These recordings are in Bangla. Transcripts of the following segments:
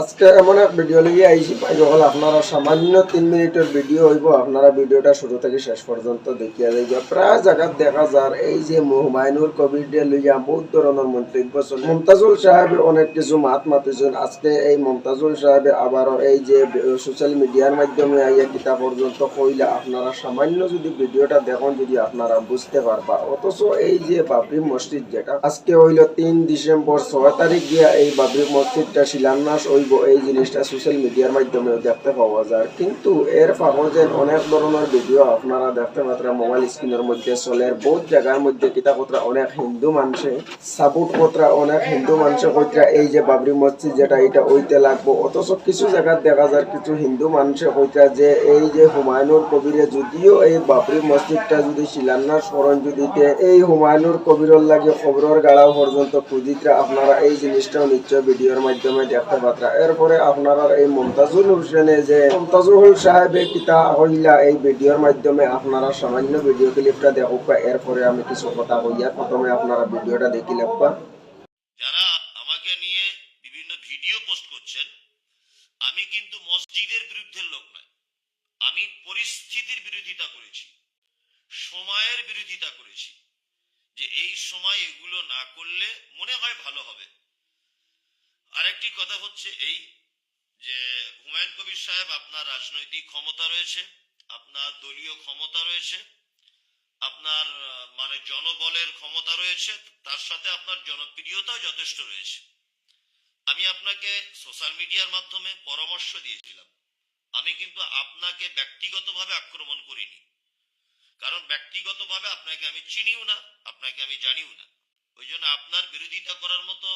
আজকে এমন এক ভিডিও লিয়ে আইছি যখন আপনারা সামান্য 3 মিনিটের ভিডিও হইব। আপনারা ভিডিওটা শুরু থেকে শেষ পর্যন্ত দেখিয়া যাইবা। প্রায় জায়গা দেখা যার এই যে হুমায়ুনুর কবিরকে লইয়া বহুত ধরনের মন্তব্য চলে। মুমতাজুল সাহেব অনেক কিছু মাত মাতিছেন। আজকে এই মুমতাজুল সাহেব আবারও এই যে সোশ্যাল মিডিয়ার মাধ্যমে আইয়া কিতা পর্যন্ত কইলা আপনারা সামান্য যদি ভিডিওটা দেখুন যদি আপনারা বুঝতে পারবা। অথচ এই যে বাবরি মসজিদ যেটা আজকে হইল 3 ডিসেম্বর 6 তারিখ গিয়া এই বাবরি মসজিদটা শিলান্যাস হইব, এই জিনিসটা সোশ্যাল মিডিয়ার মাধ্যমে দেখতে পাওয়া যায়। কিন্তু এর পাশে অনেক ধরনের ভিডিও আপনারা দেখতে পাত্রা মোবাইল স্ক্রিনের মধ্যে চলে। বহুত জায়গার মধ্যে কিতা কতরা অনেক হিন্দু মানুষে সাপোর্ট কতরা, অনেক হিন্দু মানুষে কতরা এই যে বাবরি মসজিদ যেটা এটা হইতে লাগবো। অথচ কিছু জায়গা দেখা যায় কিছু হিন্দু মানুষে কতরা যে এই যে হুমায়ুনুর কবিরে যদিও এই বাবরি মসজিদটা যদি শিলান্যাস করেন যদি এই হুমায়ুনুর কবিরের লাগে খবরের গাড়াও পর্যন্ত খুঁজিত্রা আপনারা এই জিনিসটাও নিশ্চয় ভিডিওর মাধ্যমে দেখতে পাত্রা। এরপরে আপনারা এই মুমতাজুল হোসেনে যে মুমতাজুল সাহেবে কিতা হইলা এই ভিডিওর মাধ্যমে আপনারা সামান্য ভিডিও ক্লিপটা দেখুক। এরপরে আমি কিছু কথা কইয়া প্রথমে আপনারা ভিডিওটা দেখি লাগবা। যারা আমাকে নিয়ে বিভিন্ন ভিডিও পোস্ট করছেন, আমি কিন্তু মসজিদের বিরুদ্ধে লোক নয়। আমি পরিস্থিতির বিরোধিতা করেছি, সময়ের বিরোধিতা করেছি, যে এই সময় এগুলো না করলে মনে হয় ভালো হবে। আরেকটি কথা হচ্ছে এই যে হুমায়ুন কবির সাহেব, আপনার রাজনৈতিক ক্ষমতা রয়েছে, আপনার দলীয় ক্ষমতা রয়েছে, আপনার মানে জনবলের ক্ষমতা রয়েছে, তার সাথে আপনার জনপ্রিয়তাও যথেষ্ট রয়েছে। আমি আপনাকে সোশ্যাল মিডিয়ার মাধ্যমে পরামর্শ দিয়েছিলাম। আমি কিন্তু আপনাকে ব্যক্তিগতভাবে আক্রমণ করিনি, কারণ ব্যক্তিগতভাবে আপনাকে আমি চিনিও না, আপনাকে আমি জানিও না। ওই জন্য আপনার বিরোধিতা করার মতো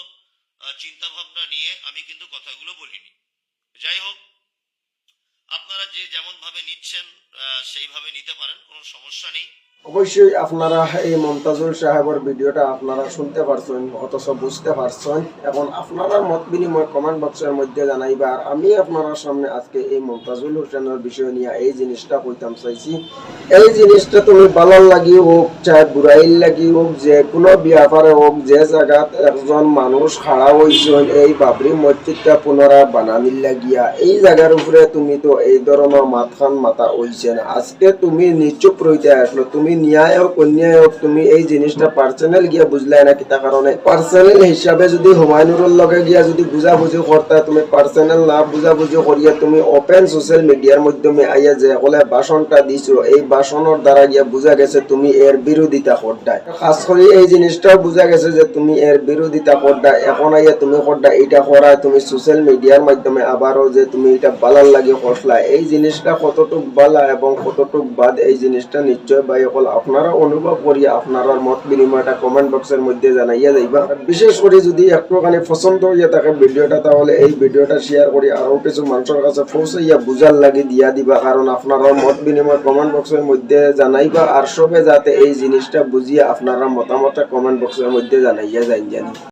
চিন্তা ভাবনা নিয়ে আমি কিন্তু কথাগুলো বলিনি। যাই হোক, আপনারা যে যেমন ভাবে নিচ্ছেন সেইভাবে নিতে পারেন, কোনো সমস্যা নেই। অবশ্যই আপনারা এই মুমতাজুল সাহেবের ভিডিওটা আপনারা শুনতে পারছেন, অথচ বুঝতে পারছেন। এখন আপনারা মত বিনিময় কমেন্ট বক্সের মধ্যে জানাইবা। আর আমি আপনার সামনে আজকে এই মুমতাজুল হোসেনের বিষয় নিয়ে এই জিনিসটা কইতাম চাইছি। এই জিনিসটা তুমি বালার লাগি হোক চাই বুড়াইল লাগি হোক, যে কোনো ব্যাপারে হোক, যে জায়গাত একজন মানুষ খাড়া হয়েছেন এই বাবরি মসজিদটা পুনরায় বানানির লাগিয়া, এই জায়গার উপরে তুমি তো এই ধরনের মাথান মাথা হইছে না। আজকে তুমি নিশ্চুপ রইতে আসলো, তুমি ন্যায় হোক অন্যায় হোক, তুমি এই জিনিসটা পার্সোনাল গিয়া বুঝলাই না। কিতা কারণে পার্সোনাল হিসাবে যদি হুমায়ুনুরের লগে গিয়া যদি বুঝাবুঝি করতা, তুমি পার্সোনাল না বুঝাবুঝি করিয়া তুমি ওপেন সোশ্যাল মিডিয়ার মাধ্যমে আইয়া যে হলে ভাষণটা দিছো, এই ভাষণের দ্বারা গিয়া বুঝা গেছে তুমি এর বিরোধিতা করতাই। খাস করে এই জিনিসটাও বুঝা গেছে যে তুমি এর বিরোধিতা করতা। এখন আইয়া তুমি করতা এটা করায় তুমি সোশ্যাল মিডিয়ার মাধ্যমে আবারও যে তুমি এটা বালার লাগে করলা, এই জিনিসটা কতটুক বালা এবং কতটুক বাদ এই জিনিসটা নিশ্চয় ভাই আপনারা অনুভব করি আপনারা মত বিনিময়টা কমেন্ট বক্সের মধ্যে জানাইয়া যাইবা। বিশেষ করে যদি একটুখানি পছন্দ হইয়া থাকে ভিডিওটা, তাহলে এই ভিডিওটা শেয়ার করি আরো কিছু মানুষের কাছে পৌঁছাইয়া বুঝার লাগে দিয়া দিবা। কারণ আপনারা মত বিনিময় কমেন্ট বক্সের মধ্যে জানাইবা, আর সবে যাতে এই জিনিসটা বুঝিয়ে আপনারা মতামতটা কমেন্ট বক্সের মধ্যে জানাইয়া যাই জানি।